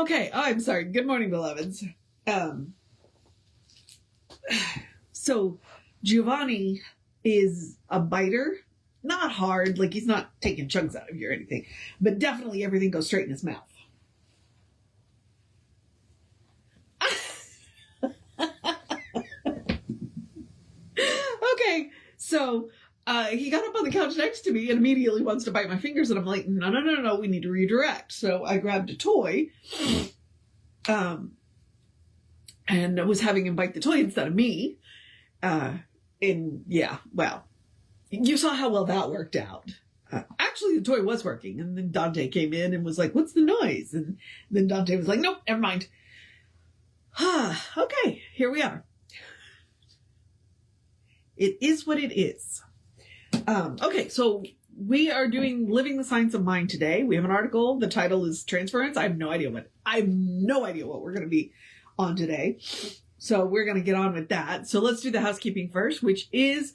Okay, I'm sorry. Good morning, beloveds. So Giovanni is a biter. Not hard, like he's not taking chunks out of you or anything, but definitely everything goes straight in his mouth. Okay, so he got up on the couch next to me and immediately wants to bite my fingers, and I'm like, no, we need to redirect. So I grabbed a toy, and I was having him bite the toy instead of me. Well, you saw how well that worked out. Actually, the toy was working, and then Dante came in and was like, "What's the noise?" And then Dante was like, "Nope, never mind." Okay, here we are. It is what it is. Okay, so we are doing Living the Science of Mind today. We have an article. The title is Transference. I have no idea what we're going to be on today. So we're going to get on with that. So let's do the housekeeping first, which is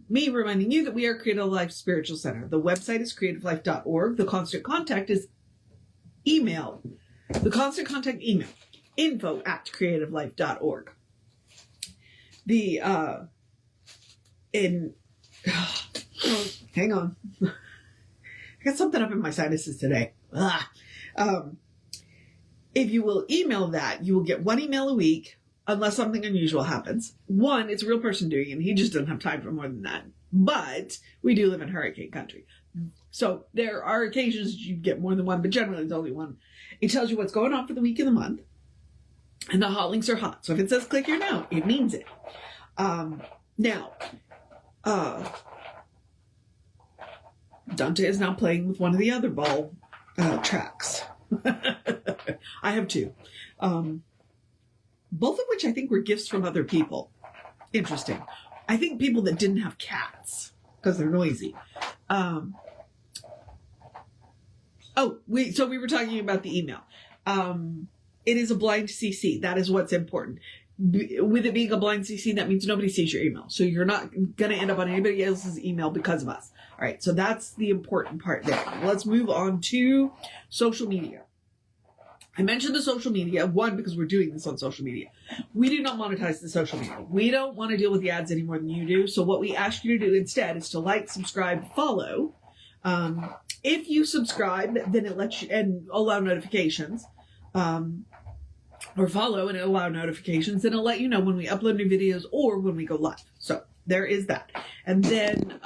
me reminding you that we are Creative Life Spiritual Center. The website is creativelife.org. The constant contact is email. The constant contact email, info@creativelife.org. Hang on. I got something up in my sinuses today. If you will email that, you will get one email a week, unless something unusual happens. One, it's a real person doing it, and he just doesn't have time for more than that. But we do live in hurricane country. So there are occasions you get more than one, but generally it's only one. It tells you what's going on for the week and the month. And the hot links are hot. So if it says click here now, it means it. Now, Dante is now playing with one of the other ball tracks. I have two. Both of which I think were gifts from other people. Interesting. I think people that didn't have cats because they're noisy. We were talking about the email. It is a blind CC. That is what's important. With it being a blind CC, that means nobody sees your email. So you're not going to end up on anybody else's email because of us. All right. So that's the important part there. Let's move on to social media. I mentioned the social media, one, because we're doing this on social media. We do not monetize the social media. We don't want to deal with the ads any more than you do. So what we ask you to do instead is to like, subscribe, follow. If you subscribe, then it lets you, and allow notifications, or follow and allow notifications, and it'll let you know when we upload new videos or when we go live. So there is that. And then,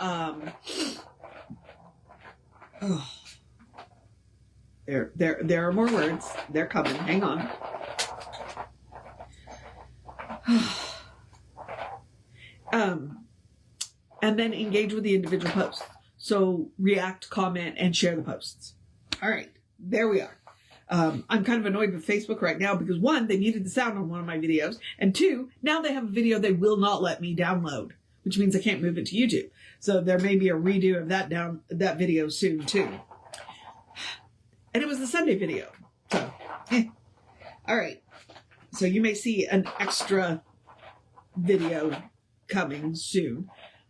There are more words. They're coming. Hang on. And then engage with the individual posts. So react, comment, and share the posts. All right. There we are. I'm kind of annoyed with Facebook right now because one, they muted the sound on one of my videos. And two, now they have a video they will not let me download, which means I can't move it to YouTube. So there may be a redo of that video soon too. And it was the Sunday video. So, all right. So you may see an extra video coming soon.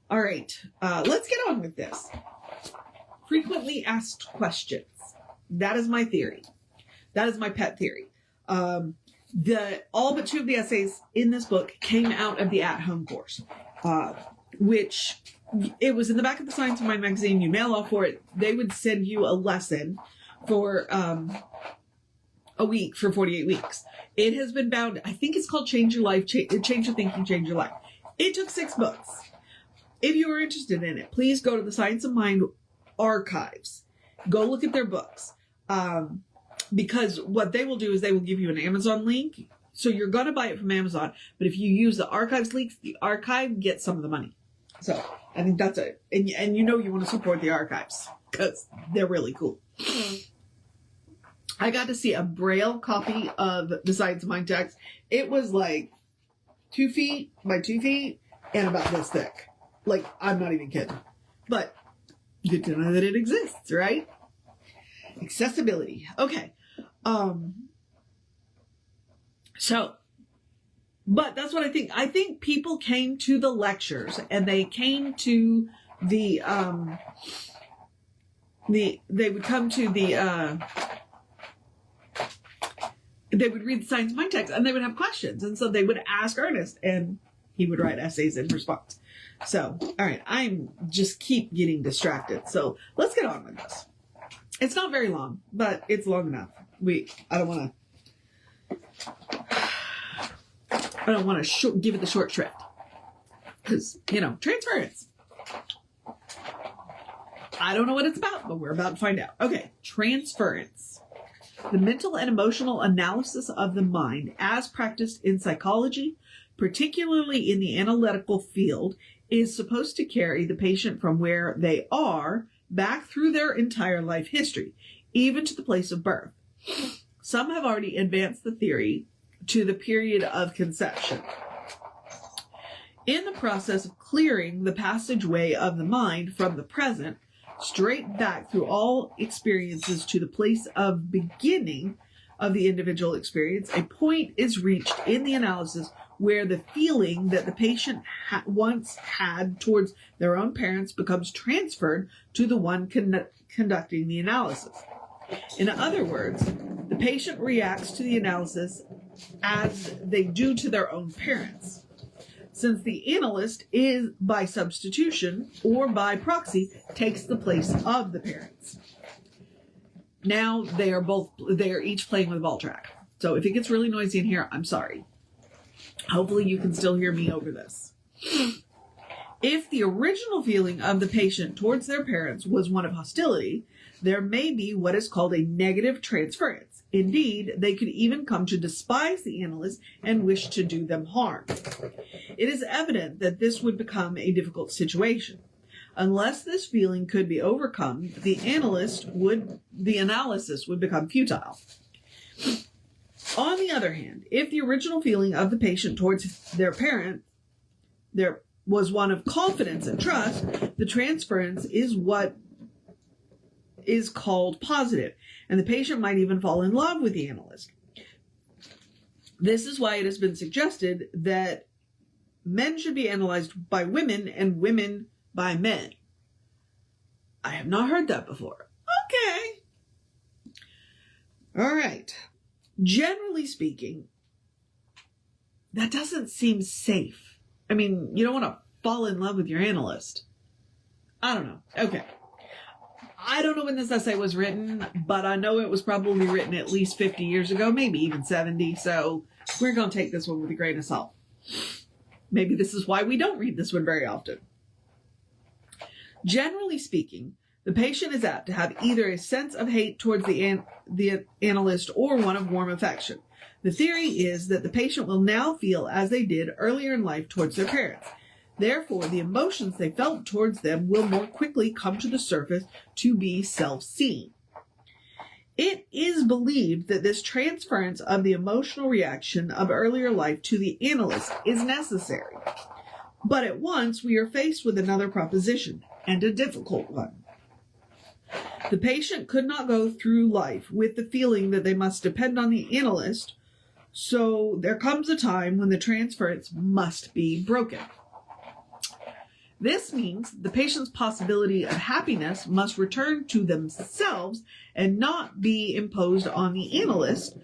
All right. Let's get on with this. Frequently asked questions. That is my theory. That is my pet theory. All but two of the essays in this book came out of the at-home course, which it was in the back of the Science of Mind magazine. You mail off for it. They would send you a lesson for a week for 48 weeks. It has been bound. I think it's called Change Your Life, Change Your Thinking, Change Your Life. It took 6 books. If you are interested in it, please go to the Science of Mind archives. Go look at their books. Because what they will do is they will give you an Amazon link. So you're going to buy it from Amazon. But if you use the archives links, the archive gets some of the money. So I think that's it. And you want to support the archives because they're really cool. I got to see a Braille copy of the Science of Mind text. It was like 2 feet by 2 feet and about this thick. Like, I'm not even kidding. But good to know that it exists, right? Accessibility. Okay. But that's what I think. I think people came to the lectures and they came to they would come to the they would read the Science of Mind text and they would have questions. And so they would ask Ernest and he would write essays in response. So, all right, I'm just keep getting distracted. So let's get on with this. It's not very long, but it's long enough. I don't want to give it the short shrift. Because, transference. I don't know what it's about, but we're about to find out. Okay, transference. The mental and emotional analysis of the mind as practiced in psychology, particularly in the analytical field, is supposed to carry the patient from where they are back through their entire life history, even to the place of birth. Some have already advanced the theory to the period of conception. In the process of clearing the passageway of the mind from the present, straight back through all experiences to the place of beginning of the individual experience, a point is reached in the analysis where the feeling that the patient once had towards their own parents becomes transferred to the one conducting the analysis. In other words, the patient reacts to the analysis as they do to their own parents. Since the analyst is, by substitution or by proxy, takes the place of the parents. Now they are each playing with a ball track. So if it gets really noisy in here, I'm sorry. Hopefully you can still hear me over this. If the original feeling of the patient towards their parents was one of hostility, there may be what is called a negative transference. Indeed, they could even come to despise the analyst and wish to do them harm. It is evident that this would become a difficult situation. Unless this feeling could be overcome, the analysis would become futile. On the other hand, if the original feeling of the patient towards their parent there was one of confidence and trust, the transference is what is called positive, and the patient might even fall in love with the analyst. This is why it has been suggested that men should be analyzed by women and women by men. I have not heard that before. Okay. All right. Generally speaking, that doesn't seem safe. I mean, you don't want to fall in love with your analyst. I don't know. Okay. I don't know when this essay was written, but I know it was probably written at least 50 years ago, maybe even 70. So we're going to take this one with a grain of salt. Maybe this is why we don't read this one very often. Generally speaking, the patient is apt to have either a sense of hate towards the analyst or one of warm affection. The theory is that the patient will now feel as they did earlier in life towards their parents. Therefore, the emotions they felt towards them will more quickly come to the surface to be self-seen. It is believed that this transference of the emotional reaction of earlier life to the analyst is necessary. But at once, we are faced with another proposition, and a difficult one. The patient could not go through life with the feeling that they must depend on the analyst, so there comes a time when the transference must be broken. This means the patient's possibility of happiness must return to themselves and not be imposed on the analyst,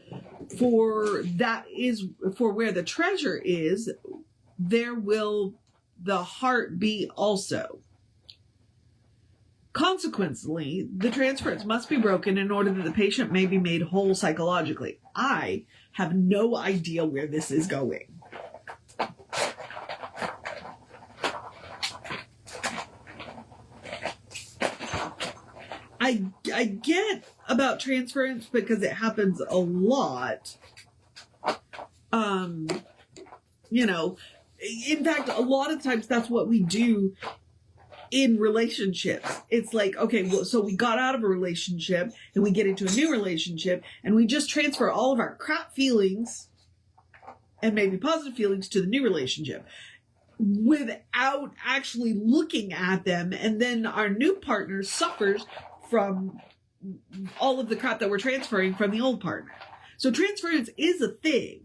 for where the treasure is, there will the heart be also. Consequently, the transference must be broken in order that the patient may be made whole psychologically. I have no idea where this is going. I get about transference because it happens a lot. In fact, a lot of times that's what we do in relationships. It's like, okay, well, so we got out of a relationship and we get into a new relationship and we just transfer all of our crap feelings and maybe positive feelings to the new relationship without actually looking at them. And then our new partner suffers from all of the crap that we're transferring from the old partner. So transference is a thing.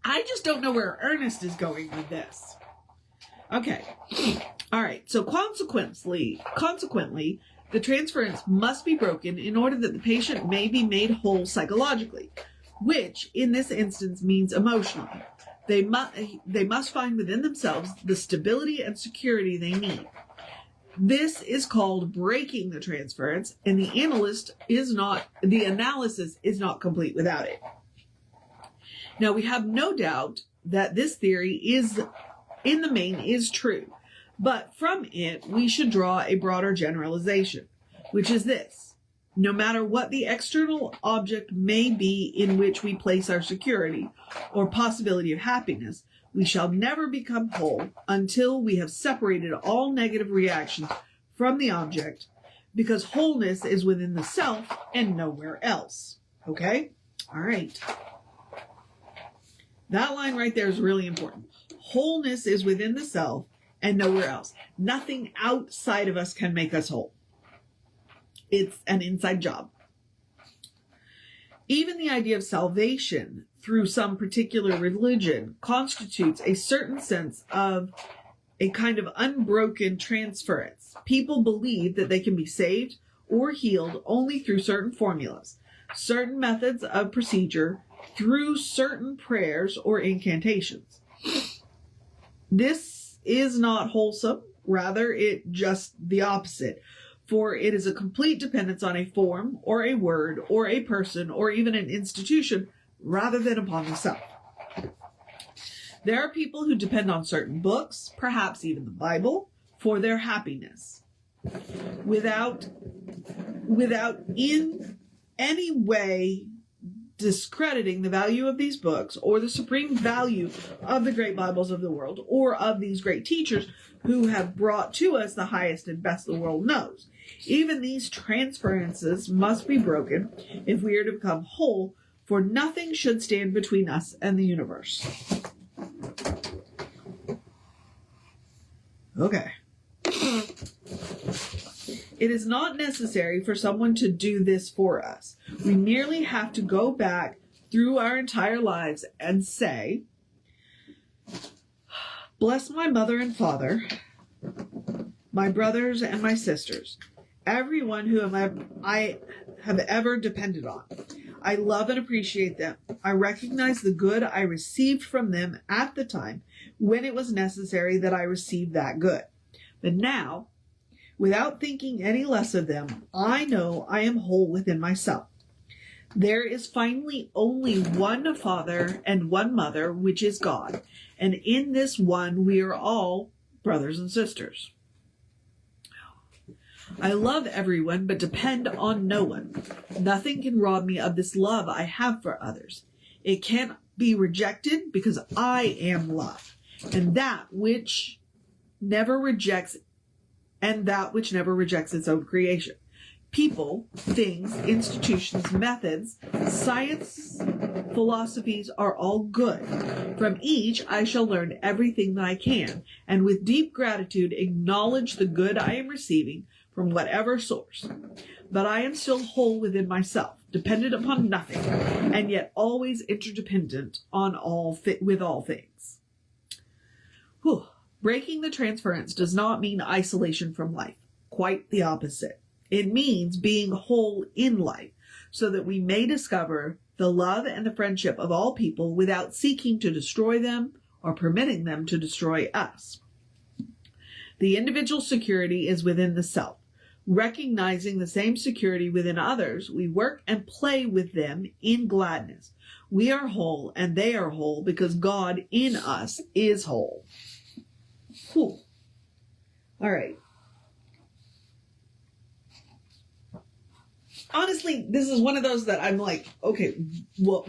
I just don't know where Ernest is going with this. Okay. All right. So consequently, the transference must be broken in order that the patient may be made whole psychologically. which in this instance means emotionally. They must find within themselves the stability and security they need. This is called breaking the transference, and the analysis is not complete without it. Now, we have no doubt that this theory is, in the main, is true, but from it, we should draw a broader generalization, which is this: no matter what the external object may be in which we place our security or possibility of happiness, we shall never become whole until we have separated all negative reactions from the object, because wholeness is within the self and nowhere else. Okay? All right. That line right there is really important. Wholeness is within the self and nowhere else. Nothing outside of us can make us whole. It's an inside job. Even the idea of salvation through some particular religion constitutes a certain sense of a kind of unbroken transference. People believe that they can be saved or healed only through certain formulas, certain methods of procedure, through certain prayers or incantations. This is not wholesome. Rather, it just the opposite. For it is a complete dependence on a form or a word or a person or even an institution rather than upon the self. There are people who depend on certain books, perhaps even the Bible, for their happiness, without in any way discrediting the value of these books or the supreme value of the great Bibles of the world or of these great teachers who have brought to us the highest and best the world knows. Even these transferences must be broken if we are to become whole, for nothing should stand between us and the universe. Okay. It is not necessary for someone to do this for us. We merely have to go back through our entire lives and say, bless my mother and father, my brothers and my sisters, everyone who I have ever depended on. I love and appreciate them. I recognize the good I received from them at the time when it was necessary that I received that good. But now, without thinking any less of them, I know I am whole within myself. There is finally only one Father and one Mother, which is God, and in this one we are all brothers and sisters. I love everyone, but depend on no one. Nothing can rob me of this love I have for others. It can't be rejected because I am love, and that which never rejects its own creation. People, things, institutions, methods, science, philosophies are all good. From each I shall learn everything that I can, and with deep gratitude acknowledge the good I am receiving from whatever source. But I am still whole within myself, dependent upon nothing, and yet always interdependent with all things. Whew. Breaking the transference does not mean isolation from life. Quite the opposite. It means being whole in life, so that we may discover the love and the friendship of all people without seeking to destroy them or permitting them to destroy us. The individual security is within the self. Recognizing the same security within others, we work and play with them in gladness. We are whole and they are whole because God in us is whole. Whew. All right. Honestly, this is one of those that I'm like, okay, what?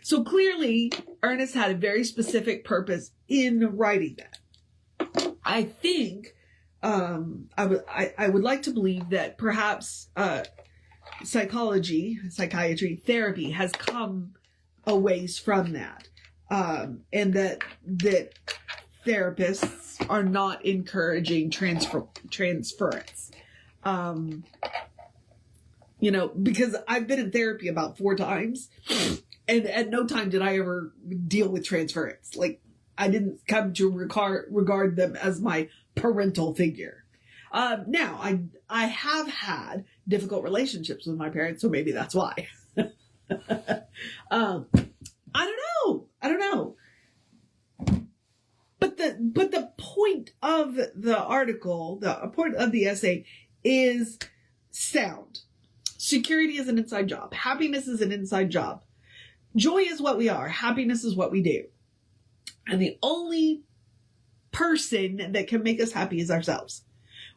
So clearly, Ernest had a very specific purpose in writing that. I think I would like to believe that perhaps psychiatry, therapy has come a ways from that. And that therapists are not encouraging transference. Because I've been in therapy about 4 times, and at no time did I ever deal with transference. Like, I didn't come to regard them as my parental figure. Now, I have had difficult relationships with my parents, so maybe that's why. I don't know. But the point of the article, the point of the essay is sound. Security is an inside job. Happiness is an inside job. Joy is what we are. Happiness is what we do. And the only person that can make us happy is ourselves.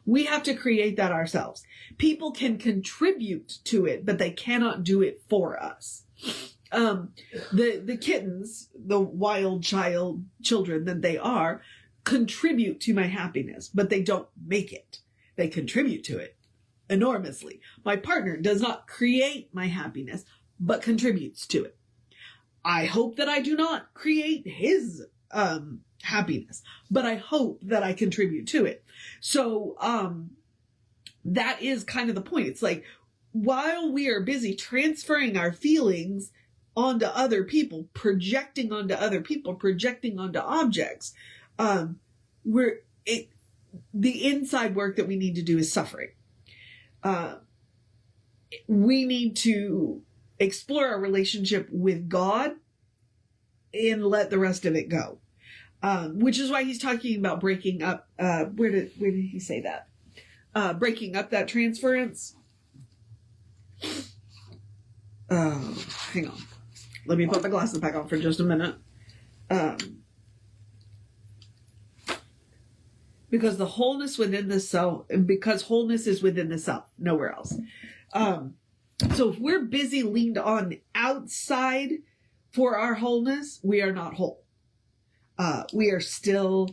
We have to create that ourselves. People can contribute to it, but they cannot do it for us. The kittens, the wild children that they are, contribute to my happiness, but they don't make it. They contribute to it enormously. My partner does not create my happiness, but contributes to it. I hope that I do not create his happiness, but I hope that I contribute to it. So that is kind of the point. It's like, while we are busy transferring our feelings onto other people, projecting onto other people, projecting onto objects, the inside work that we need to do is suffering. We need to explore our relationship with God and let the rest of it go. Which is why he's talking about breaking up. Where did he say that? Breaking up that transference. Hang on. Let me put my glasses back on for just a minute. Because the wholeness within the self, because wholeness is within the self, nowhere else. So if we're busy leaned on outside for our wholeness, we are not whole. We are still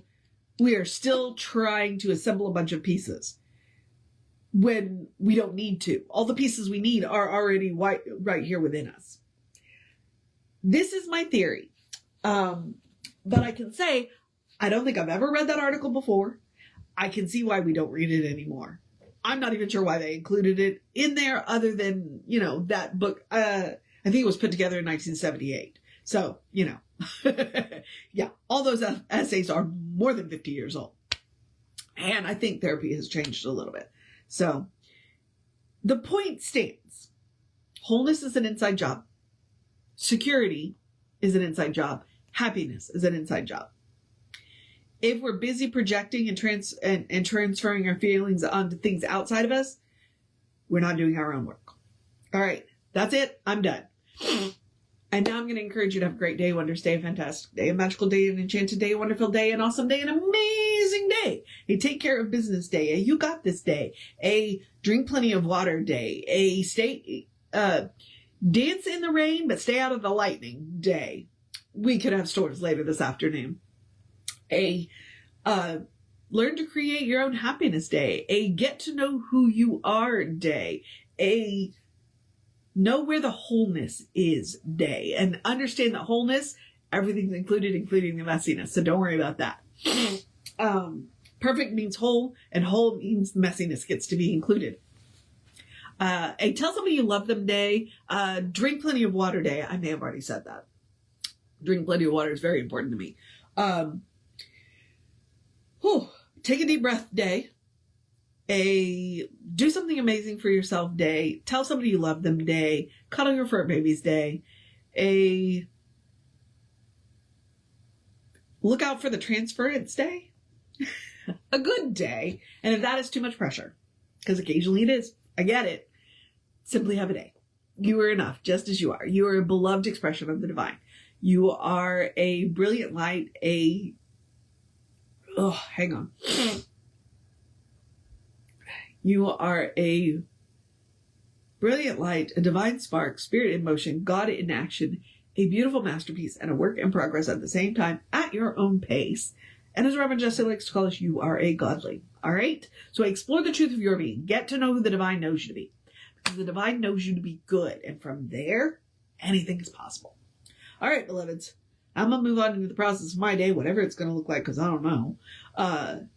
trying to assemble a bunch of pieces when we don't need to. All the pieces we need are already right here within us. This is my theory. But I can say, I don't think I've ever read that article before. I can see why we don't read it anymore. I'm not even sure why they included it in there other than, that book. I think it was put together in 1978. So, yeah, all those essays are more than 50 years old. And I think therapy has changed a little bit. So the point stands. Wholeness is an inside job. Security is an inside job. Happiness is an inside job. If we're busy projecting and transferring our feelings onto things outside of us, we're not doing our own work. All right, that's it. I'm done. And now I'm going to encourage you to have a great day, wondrous day, a fantastic day, a magical day, an enchanted day, a wonderful day, an awesome day, an amazing day, a take care of business day, a you got this day, a drink plenty of water day, a dance in the rain but stay out of the lightning day. We could have storms later this afternoon. A learn to create your own happiness day, a get to know who you are day, a know where the wholeness is day, and understand that wholeness, everything's included, including the messiness. So don't worry about that. Perfect means whole, and whole means messiness gets to be included. A tell somebody you love them day, drink plenty of water day. I may have already said that. Drink plenty of water is very important to me. Take a deep breath day. A do something amazing for yourself day. Tell somebody you love them day. Cuddle your fur babies day. A look out for the transference day. A good day. And if that is too much pressure, because occasionally it is, I get it, simply have a day. You are enough just as you are. You are a beloved expression of the divine. You are a brilliant light, You are a brilliant light, a divine spark, spirit in motion, God in action, a beautiful masterpiece, and a work in progress at the same time at your own pace. And as Reverend Jesse likes to call us, you are a godling. All right? So explore the truth of your being. Get to know who the divine knows you to be. Because the divine knows you to be good. And from there, anything is possible. All right, beloveds. I'm going to move on into the process of my day, whatever it's going to look like, because I don't know. I'm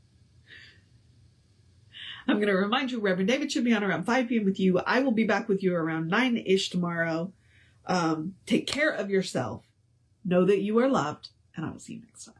going to remind you, Reverend David should be on around 5 p.m. with you. I will be back with you around 9-ish tomorrow. Take care of yourself. Know that you are loved, and I will see you next time.